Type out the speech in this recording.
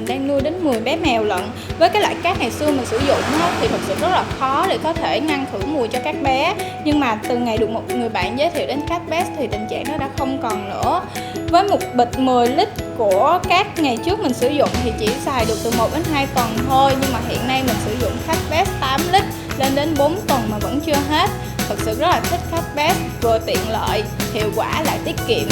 đang nuôi đến 10 bé mèo lận. Với cái loại cát ngày xưa mình sử dụng thì thật sự rất là khó để có thể ngăn khử mùi cho các bé. Nhưng mà từ ngày được một người bạn giới thiệu đến Cat Best thì tình trạng đó đã không còn nữa. Với một bịch 10 lít của cát ngày trước mình sử dụng thì chỉ xài được từ 1 đến 2 tuần thôi. Nhưng mà hiện nay mình sử dụng Cat Best 8 lít lên đến 4 tuần mà vẫn chưa hết. Thật sự rất là thích Cat Best, vừa tiện lợi, hiệu quả lại tiết kiệm.